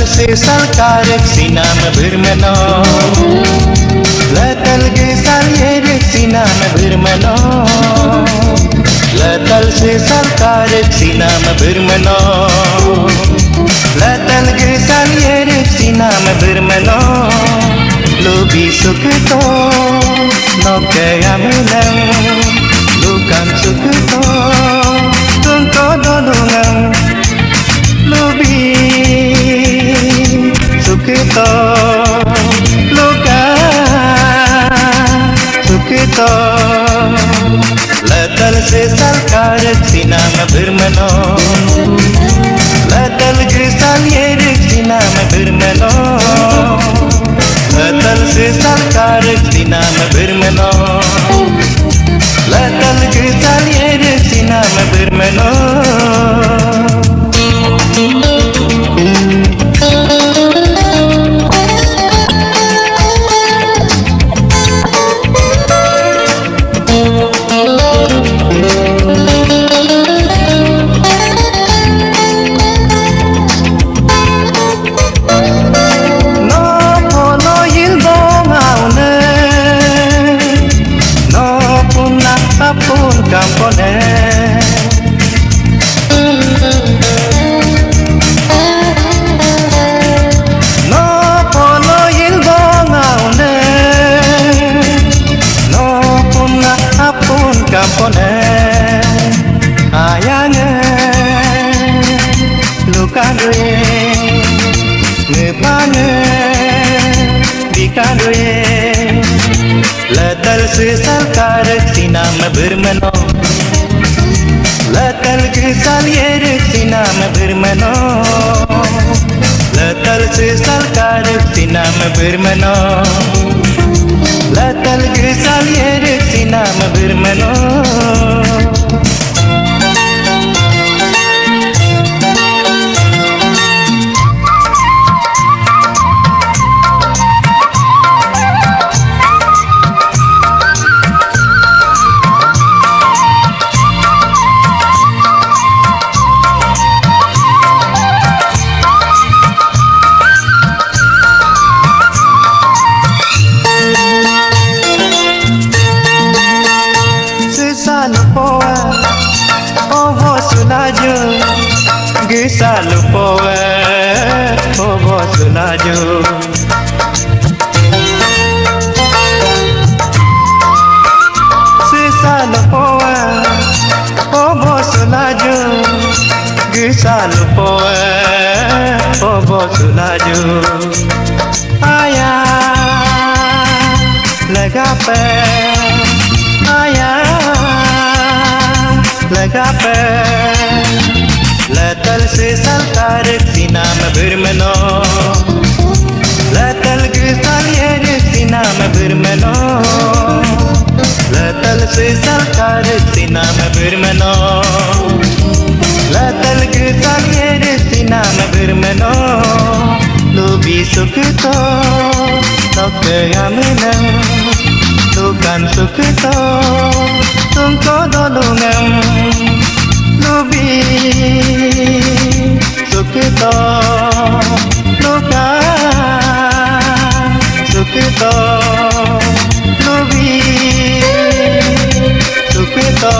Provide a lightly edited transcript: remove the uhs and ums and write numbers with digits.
से सरकार सिनाम बिरमनो लतल के सालियर सिनाम बिरमनो लतल से सरकार सिनाम बिरमनो लतल के सालियर सिनाम बिरमनो लोभी सुख तो नौकया मिलन lukan sukuto tungko dolungan lubi sukuto lukan sukuto latal se salkar sinam birmano latal ke salier sinam birmano latal se salkar sinam birmano latal ke salier sinam birmano pun kampone no polo ilbongaune no punna apun kampone ayange lukandwe ngepane dikandwe latal se salkar sinam birmano latal ke salier sinam birmano latal se salkar sinam birmano latal ke salier sinam birmano Gisa lupoe obo sunaju Sisa lupoe obo sunaju Gisa lupoe obo sunaju Aya legape Aya legape latal se salkar sinam birmano latal ke salier sinam birmano latal se salkar sinam birmano latal ke salier sinam birmano lobi sukto nokya milan lukan sukto tungko dolungan lubi sukito lukan sukito lubi sukito